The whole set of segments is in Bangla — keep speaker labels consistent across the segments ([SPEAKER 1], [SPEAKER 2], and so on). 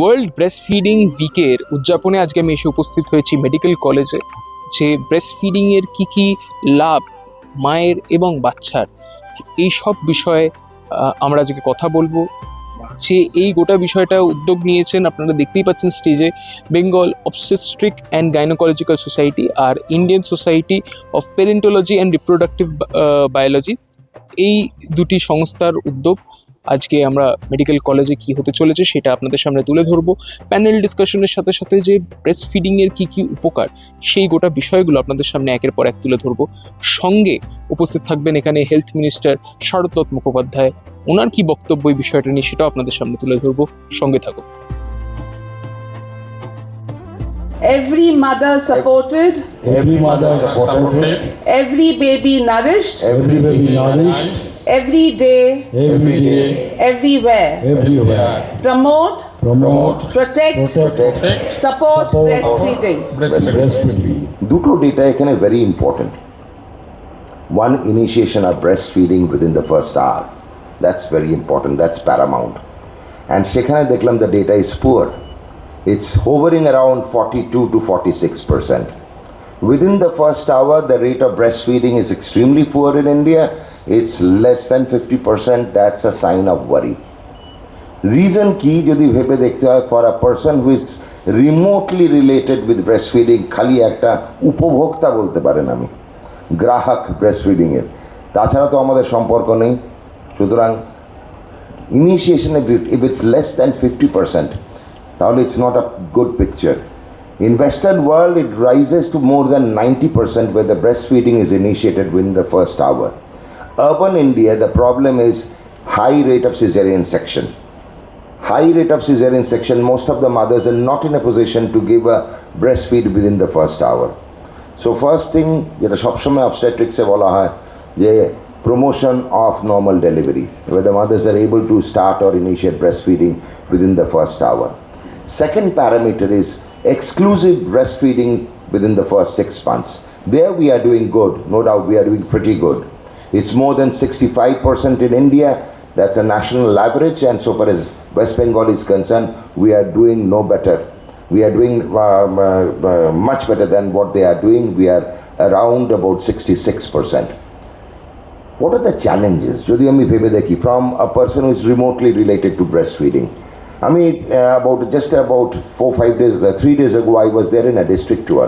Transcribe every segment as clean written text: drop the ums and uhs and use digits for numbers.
[SPEAKER 1] ওয়ার্ল্ড ব্রেস্ট ফিডিং উইকের উদযাপনে আজকে আমি এসে উপস্থিত হয়েছি মেডিকেল কলেজে। যে ব্রেস্ট ফিডিংয়ের কী কী লাভ মায়ের এবং বাচ্চার, এই সব বিষয়ে আমরা আজকে কথা বলবো। যে এই গোটা বিষয়টা উদ্যোগ নিয়েছেন, আপনারা দেখতেই পাচ্ছেন স্টেজে, Bengal obstetric and gynaecological society আর Indian society of perinatology and reproductive biology, এই দুটি সংস্থার উদ্যোগ। আজকে আমরা মেডিকেল কলেজে কি হতে চলেছে সেটা আপনাদের সামনে তুলে ধরবো। প্যানেল ডিসকাশনের সাথে সাথে যে ব্রেস্ট ফিডিংয়ের কী কী উপকার, সেই গোটা বিষয়গুলো আপনাদের সামনে একের পর এক তুলে ধরবো। সঙ্গে উপস্থিত থাকবেন এখানে হেলথ মিনিস্টার শারদ মুখোপাধ্যায়। ওনার কি বক্তব্য এই বিষয়টা নিয়ে সেটাও আপনাদের সামনে তুলে ধরবো। সঙ্গে থাকুন।
[SPEAKER 2] Every mother supported.
[SPEAKER 3] Every mother supported.
[SPEAKER 2] Every baby nourished.
[SPEAKER 3] Every baby nourished.
[SPEAKER 2] Every day.
[SPEAKER 3] Every day.
[SPEAKER 2] Everywhere.
[SPEAKER 3] Everywhere.
[SPEAKER 2] Promote.
[SPEAKER 3] Promote.
[SPEAKER 2] Protect. Support breastfeeding.
[SPEAKER 3] Breastfeeding.
[SPEAKER 4] দুটো ডেটা এখানে very important. One, initiation of breast feeding within the first hour, that's very important, that's paramount. And সেখানে দেখলাম the data is poor. It's hovering around 42 to 46%. Within the first hour, the rate of breastfeeding is extremely poor in India. It's less than 50%. That's a sign of worry. Reason key, jodi bhebe dekhte hoy, for a person who is remotely related with breastfeeding, khali ekta upobhokta bolte paren ami, grahak breastfeeding er, tachhara to amader সম্পর্ক নেই। সুতরাং initiation, if it's less than 50%, তাহলে it's not a good picture. In Western world, it rises to more than 90% where the breastfeeding is initiated within the first hour. Urban India, the problem is high rate of cesarean section. High rate of cesarean section, most of the mothers are not in a position to give a breastfeed within the first hour. So first thing, যেটা সবসময় obstetrics এ বলা হয় যে promotion of normal delivery, where the mothers are able to start or initiate breastfeeding within the first hour. Second parameter is exclusive breastfeeding within the first 6 months. There we are doing good, no doubt we are doing pretty good. It's more than 65% in India, that's a national average, and so far as West Bengal is concerned, we are doing no better. We are doing much better than what they are doing. We are around about 66%. What are the challenges? Jodi ami bhebe dekhi, from a person who is remotely related to breastfeeding. I mean, just about 4-5 days, 3 days ago, I was there in a district tour.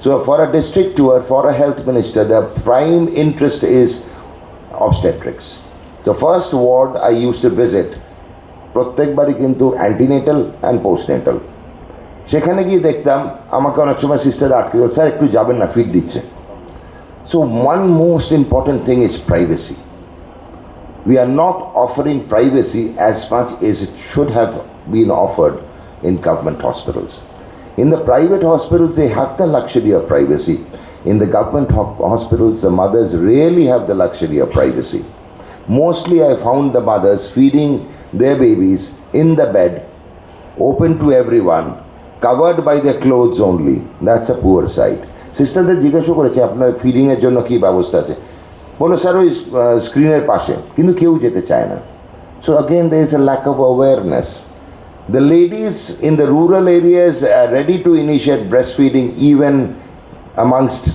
[SPEAKER 4] So for a district tour, for a health minister, the prime interest is obstetrics. The first ward I used to visit, প্রত্যেকবারই কিন্তু অ্যান্টিনেটাল অ্যান্ড পোস্টনেটাল। সেখানে গিয়ে দেখতাম আমাকে অনেক সময় সিস্টার আটকে দিল, স্যার একটু যাবেন না, ফিড দিচ্ছে। So one most important thing is privacy. We are not offering privacy as much as it should have been offered in government hospitals. In the private hospitals, they have the luxury of privacy. In the government hospitals, the mothers rarely have the luxury of privacy. Mostly I found the mothers feeding their babies in the bed, open to everyone, covered by their clothes only. That's a poor sight. সিস্টারদের জিজ্ঞাসা করেছে আপনার ফিডিংয়ের জন্য কী ব্যবস্থা আছে, বলো স্যার ওই স্ক্রিনের পাশে, কিন্তু কেউ যেতে চায় না। So again there is a lack of awareness. The ladies in the rural areas are ready to initiate breastfeeding even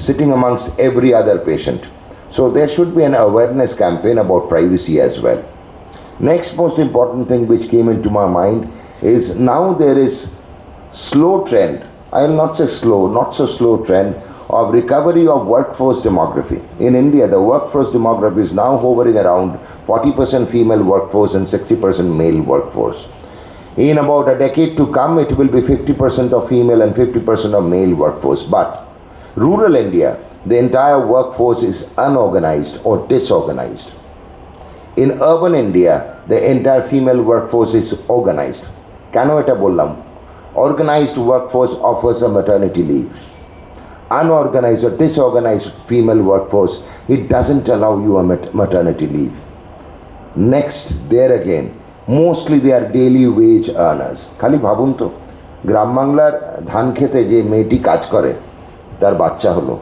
[SPEAKER 4] sitting amongst every other patient. So there should be an awareness campaign about privacy as well. Next most important thing which came into my mind is now there is slow trend, I will not say slow, not so slow trend of recovery of workforce demography. In India, the workforce demography is now hovering around 40% female workforce and 60% male workforce. In about a decade to come, it will be 50% of female and 50% of male workforce. But rural India, the entire workforce is unorganized or disorganized. In urban India, the entire female workforce is organized. Keno eta bollam? Organized workforce offers a maternity leave. Unorganized or disorganized female workforce, it doesn't allow you a maternity leave. Next, there again, mostly they are daily wage earners. খালি ভাবুন তো, গ্রাম বাংলার ধান খেতে যে মেয়েটি কাজ করে, তার বাচ্চা হলো,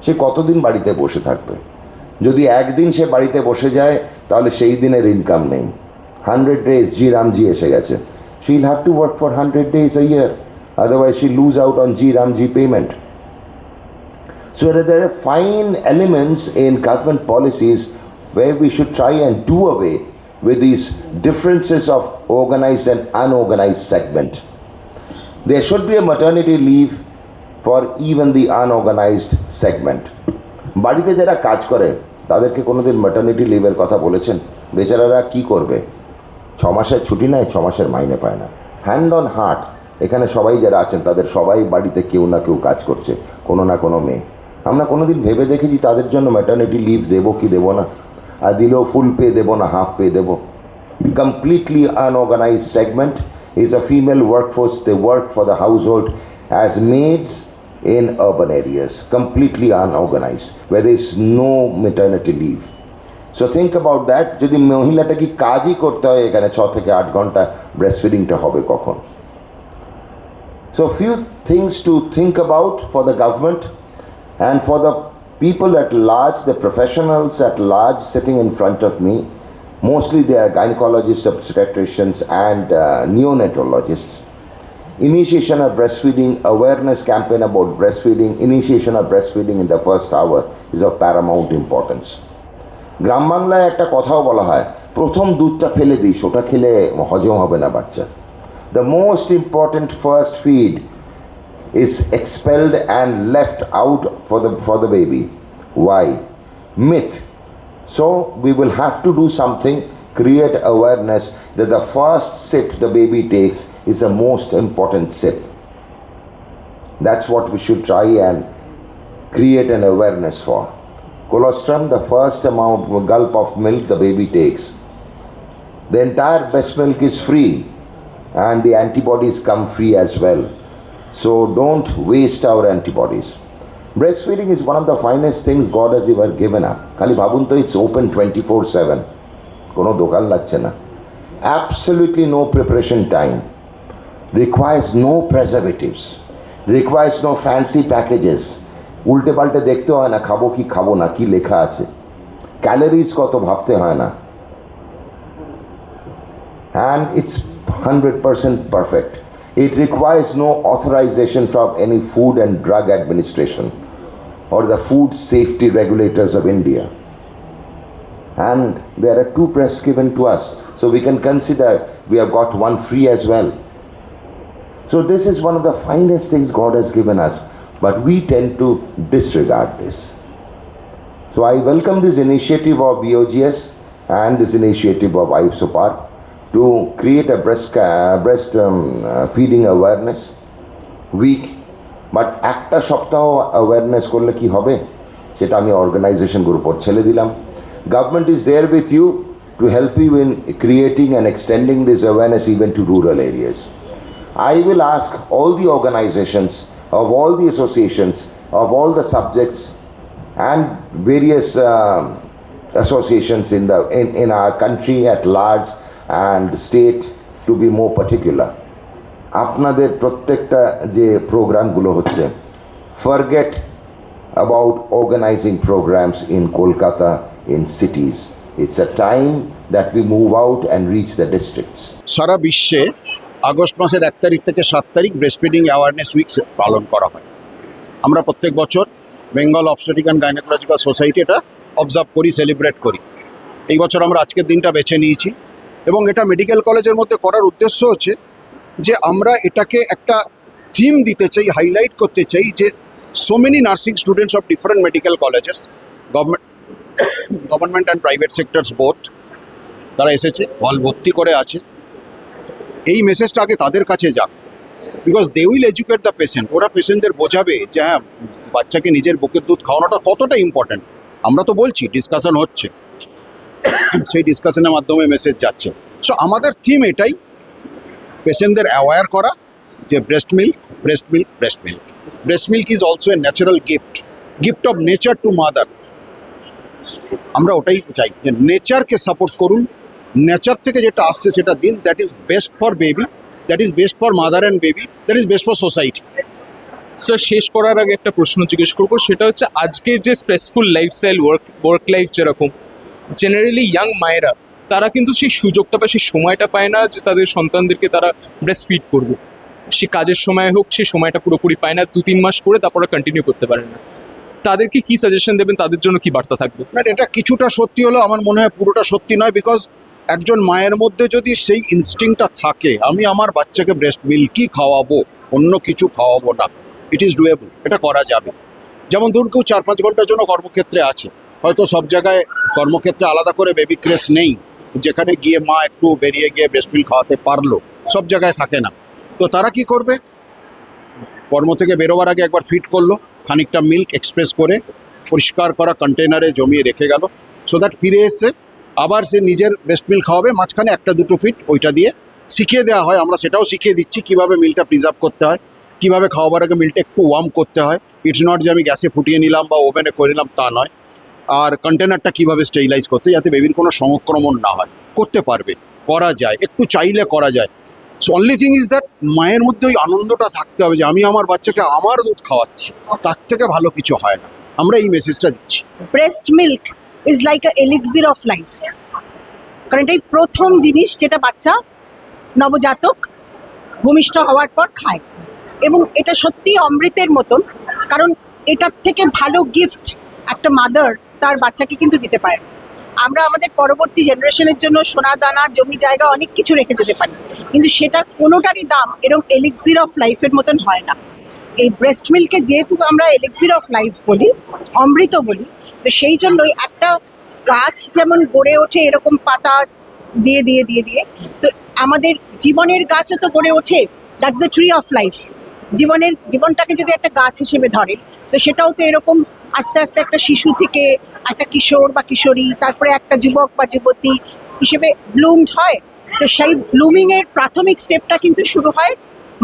[SPEAKER 4] সে কতদিন বাড়িতে বসে থাকবে? যদি একদিন সে বাড়িতে বসে যায় তাহলে সেই দিনের ইনকাম নেই। 100 days জি রামজি এসে গেছে। she'll have to work for 100 days a year. Otherwise, she'll lose out on G payment. So there are fine elements in government policies where we should try and do away with these differences of organized and unorganized segment. There should be a maternity leave for even the unorganized segment. বাড়িতে যারা কাজ করে তাদেরকে কোনোদিন ম্যাটারনিটি লিভের কথা বলেছেন? বেচারারা কি করবে? 6 মাসের ছুটি নেয়, 6 মাসের মাইনে পায় না। হ্যান্ড অন হার্ট, এখানে সবাই যারা আছেন তাদের সবাই বাড়িতে কেউ না কেউ কাজ করছে, কোনো না কোনো মেয়ে। আমরা কোনোদিন ভেবে দেখেছি তাদের জন্য ম্যাটারনিটি লিভ দেবো কি দেবো না? আর দিলেও ফুল পে দেবো না হাফ পে দেবো? Completely unorganized segment is a female workforce. They work for the household as maids in urban areas, completely unorganized, where there is no maternity leave. So think about that. যদি মহিলাটা কি কাজই করতে হয় এখানে 6 থেকে 8 ঘন্টা, ব্রেস্টফিডিংটা হবে কখন? So few things to think about for the government and for the people at large, the professionals at large sitting in front of me. Mostly they are gynecologists, obstetricians and neonatologists. Initiation of breastfeeding, awareness campaign about breastfeeding, initiation of breastfeeding in the first hour is of paramount importance. গ্রাম বাংলায় একটা কথাও বলা হয়, প্রথম দুধটা ফেলে দিস, ওটা খেলে হজম হবে না বাচ্চা। The most important first feed is expelled and left out for the baby. Why? Myth. So we will have to do something, create awareness that the first sip the baby takes is the most important sip. That's what we should try and create an awareness for. Colostrum, the first amount gulp of milk the baby takes. The entire breast milk is free and the antibodies come free as well. So don't waste our antibodies. Breastfeeding is one of the finest things God has ever given up. Khali bhabun to it's open 24/7. Kono dokan lagche na. Absolutely no preparation time. Requires no preservatives. Requires no fancy packages. উল্টে পাল্টে দেখতে হয় না খাবো কি খাবো না, কি লেখা আছে, ক্যালোরিজ কত ভাবতে হয় না। And it's 100% perfect. It requires no authorization from any Food and Drug Administration or the food safety regulators of India. And there are 2 breasts given to us. So we can consider we have got one free as well. So this is one of the finest things God has given us, but we tend to disregard this. So I welcome this initiative of BOGS and this initiative of IFSOPAR to create a breast feeding awareness week. But একটা সপ্তাহ awareness করলে কি হবে সেটা আমি অর্গানাইজেশনগুলোর উপর ছেড়ে দিলাম। Government is there with you to help you in creating and extending this awareness even to rural areas. I will ask all the organizations of all the associations of all the subjects and various associations in our country at large and state to be more particular. আপনাদের প্রত্যেকটা যে প্রোগ্রামগুলো হচ্ছে, forget about organizing programs in Kolkata, in cities. It's a time that we move out and reach the districts.
[SPEAKER 5] সারা বিশ্বে আগস্ট মাসের 1 তারিখ থেকে 7 তারিখ ব্রেস্টফিডিং অ্যাওয়ারনেস উইকস পালন করা হয়। আমরা প্রত্যেক বছর Bengal obstetric and gynaecological society এটা অবজার্ভ করি, সেলিব্রেট করি। এই বছর আমরা আজকের দিনটা বেছে নিয়েছি এবং এটা মেডিকেল কলেজের মধ্যে করার উদ্দেশ্য হচ্ছে যে আমরা এটাকে একটা থিম দিতে চাই, হাইলাইট করতে চাই যে so many nursing students of different medical colleges, government and private sectors both, তারা এসেছে, হল ভর্তি করে আছে। এই মেসেজটা আগে তাদের কাছে যাক, because they will educate the patient. ওরা পেশেন্টদের বোঝাবে যে হ্যাঁ বাচ্চাকে নিজের বুকের দুধ খাওয়ানোটা কতটা ইম্পর্ট্যান্ট। আমরা তো বলছি, ডিসকাশন হচ্ছে, সেই ডিসকাশনের মাধ্যমে মেসেজ যাচ্ছে। সো আমাদের থিম এটাই, পেশেন্টদের অ্যাওয়্যার করা যে breast milk, breast milk, breast milk. Breast milk is also a natural gift, gift of nature to mother. আমরা ওটাই চাই যে নেচারকে সাপোর্ট করুন, নেচার থেকে যেটা আসছে সেটা দিন। That is best for baby, that is best for mother and baby, that is best for society.
[SPEAKER 1] Sir, শেষ করার আগে একটা প্রশ্ন জিজ্ঞেস করবো, সেটা হচ্ছে আজকের যে স্ট্রেসফুল লাইফস্টাইল, ওয়ার্ক লাইফ যেরকম, জেনারেলি ইয়াং মায়েরা তারা কিন্তু সেই সুযোগটা বা সেই সময়টা পায় না যে তাদের সন্তানদেরকে তারা ব্রেস্ট ফিড করবে। সে কাজের সময় হোক, সে সময়টা পুরোপুরি পায় না, 2-3 মাস করে তারপরে কন্টিনিউ করতে পারেন না। তাদেরকে কি সাজেশন দেবেন, তাদের জন্য কি বার্তা থাকবে?
[SPEAKER 5] বাট এটা কিছুটা সত্যি হলো, আমার মনে হয় পুরোটা সত্যি নয়। বিকজ একজন মায়ের মধ্যে যদি সেই ইনস্টিংটা থাকে, আমি আমার বাচ্চাকে ব্রেস্ট মিল্কই খাওয়াবো, অন্য কিছু খাওয়াবো না, ইট ইজ ডুয়েবল, এটা করা যাবে। যেমন ধরুন কেউ 4-5 ঘন্টার জন্য কর্মক্ষেত্রে আছে, হয়তো সব জায়গায় কর্মক্ষেত্রে আলাদা করে বেবি ক্রেস নেই, যেখানে গিয়ে মা একটু বেরিয়ে গিয়ে ব্রেস্ট মিল্ক খাওয়াতে পারলো, সব জায়গায় থাকে না। তো তারা কি করবে, কর্ম থেকে বেরোবার আগে একবার ফিট করলো, খানিকটা মিল্ক এক্সপ্রেস করে পরিষ্কার করা কন্টেনারে জমিয়ে রেখে গেল, সো দ্যাট ফিরে এসে আবার সে নিজের ব্রেস্ট মিল্ক খাওয়াবে। মাঝখানে 1-2 ফিট ওইটা দিয়ে শিখিয়ে দেওয়া হয়, আমরা সেটাও শিখিয়ে দিচ্ছি কীভাবে মিল্কটা প্রিজার্ভ করতে হয়, কীভাবে খাওয়াবার আগে মিল্কটা একটু ওয়ার্ম করতে হয়। ইটস নট যে আমি গ্যাসে ফুটিয়ে নিলাম বা ওভেনে করে নিলাম, তা নয়। আর কন্টেনারটা কীভাবে স্টেরিলাইজ করতে, যাতে বেবির কোনো সংক্রমণ না হয়, করতে পারবে, করা যায়, একটু চাইলে করা যায়। So only thing is that মায়ের মধ্যে ওই আনন্দটা থাকতে হবে যে আমি আমার বাচ্চাকে আমার দুধ খাওয়াচ্ছি, তার থেকে ভালো কিছু হয় না। আমরা এই মেসেজটা দিচ্ছি।
[SPEAKER 6] Breast milk is like a elixir of life, কারণ এটাই প্রথম জিনিস যেটা বাচ্চা নবজাতক ভূমিষ্ঠ হওয়ার পর খায়, এবং এটা সত্যি অমৃতের মতন, কারণ এটার থেকে ভালো গিফট একটা মাদার তার বাচ্চাকে কিন্তু দিতে পারে না। আমরা আমাদের পরবর্তী জেনারেশনের জন্য সোনা দানা জমি জায়গা অনেক কিছু রেখে যেতে পারি, কিন্তু সেটার কোনোটারই দাম এরকম এলিক্সির অফ লাইফের মতন হয় না। এই ব্রেস্ট মিল্ককে যেহেতু আমরা এলিক্সির অফ লাইফ বলি, অমৃত বলি, তো সেই জন্যই একটা গাছ যেমন গড়ে ওঠে এরকম পাতা দিয়ে দিয়ে দিয়ে দিয়ে, তো আমাদের জীবনের গাছও তো গড়ে ওঠে, that's the tree of life. জীবনটাকে যদি একটা গাছ হিসেবে ধরে, তো সেটাও তো এরকম আস্তে আস্তে একটা শিশু থেকে একটা কিশোর বা কিশোরী, তারপরে একটা যুবক বা যুবতী হিসেবে ব্লুমড হয়। তো সেই ব্লুমিংয়ের প্রাথমিক স্টেপটা কিন্তু শুরু হয়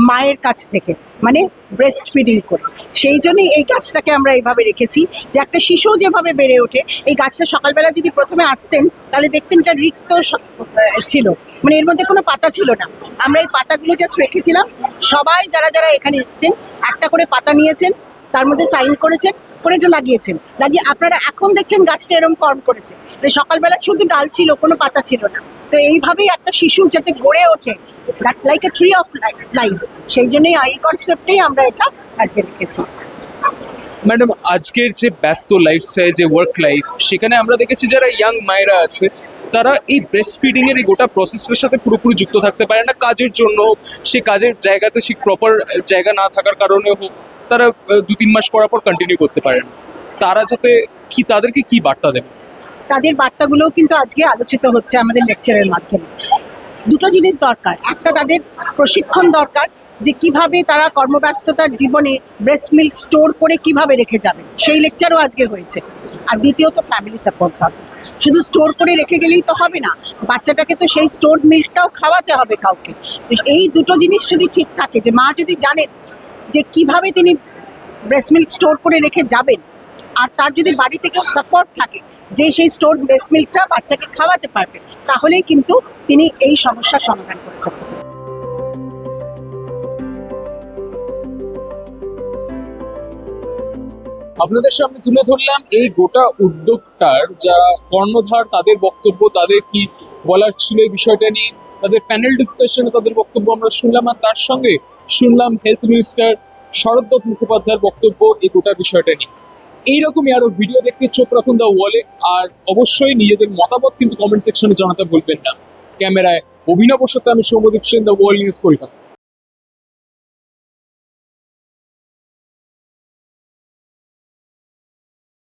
[SPEAKER 6] মায়ের কাছ থেকে, মানে ব্রেস্ট ফিডিং করে। সেই জন্যই এই গাছটাকে আমরা এইভাবে রেখেছি যে একটা শিশু যেভাবে বেড়ে ওঠে, এই গাছটা সকালবেলা যদি প্রথমে আসতেন তাহলে দেখতেন এটা রিক্ত ছিল, মানে এর মধ্যে কোনো পাতা ছিল না। আমরা এই পাতাগুলো জাস্ট রেখেছিলাম, সবাই যারা যারা এখানে এসেছেন একটা করে পাতা নিয়েছেন, তার মধ্যে সাইন করেছেন, করে এটা লাগিয়েছেন, লাগিয়ে আপনারা এখন দেখছেন গাছটা এরকম ফর্ম করেছে। সকালবেলা শুধু ডাল ছিল, কোনো পাতা ছিল না। তো এইভাবেই একটা শিশু যাতে গড়ে ওঠে, like a tree of life, সেই জন্যই এই কনসেপ্টেই আমরা এটা আজকে রেখেছি।
[SPEAKER 1] ম্যাডাম, আজকের যে ব্যস্ত লাইফস্টাইল, যে ওয়ার্ক লাইফ, সেখানে আমরা দেখেছি যারা ইয়াং মায়েরা আছে তারা এই ব্রেস্ট ফিডিংয়ের এই গোটা প্রসেসের সাথে পুরোপুরি যুক্ত থাকতে পারে না, কাজের জন্য হোক, সে কাজের জায়গাতে সে প্রপার জায়গা না থাকার কারণে হোক, তারা 2-3 মাস করার পর কন্টিনিউ করতে পারে না। তারা যাতে কি, তাদেরকে কি বার্তা দেবে?
[SPEAKER 6] তাদের বার্তাগুলোও কিন্তু আজকে আলোচিত হচ্ছে আমাদের লেকচারের মাধ্যমে। দুটো জিনিস দরকার, একটা তাদের প্রশিক্ষণ দরকার যে কিভাবে তারা কর্মব্যস্ততার জীবনে ব্রেস্ট মিল্ক স্টোর করে কিভাবে রেখে যাবে, সেই লেকচারও আজকে হয়েছে। আর দ্বিতীয়ত ফ্যামিলি সাপোর্ট দরকার। শুধু স্টোর করে রেখে গেলেই তো হবে না, বাচ্চাটাকে তো সেই স্টোর মিল্কটাও খাওয়াতে হবে কাউকে। এই দুটো জিনিস যদি ঠিক থাকে, যে মা যদি জানেন যে কিভাবে তিনি ব্রেস্ট মিল্ক স্টোর করে রেখে যাবেন, আর তার যদি বাড়ি থেকেও সাপোর্ট থাকে যে সেই স্টোর ব্রেস্ট মিল্কটা বাচ্চাকে খাওয়াতে পারবে, তাহলেই কিন্তু তিনি এই সমস্যার সমাধান করে ফেলতে পারবেন।
[SPEAKER 1] আপনাদের সামনে তুলে ধরলাম এই গোটা উদ্যোগটার যারা কর্ণধার, তাদের বক্তব্য, তাদের কি বলার ছিল এই বিষয়টা নিয়ে, তাদের প্যানেল ডিসকাশনে তাদের বক্তব্য আমরা শুনলাম, আর তার সঙ্গে শুনলাম হেলথ মিনিস্টার শরৎ মুখোপাধ্যায়ের বক্তব্য এই গোটা বিষয়টা নিয়ে। এইরকমই আরো ভিডিও দেখতে চোখ রাখুন দ্য ওয়ালে, আর অবশ্যই নিজেদের মতামত কিন্তু কমেন্ট সেকশনে জানাতে ভুলবেন না। ক্যামেরায় অভিনব সাথে আমি Soumyadeep Sen, The Wall News, Kolkata.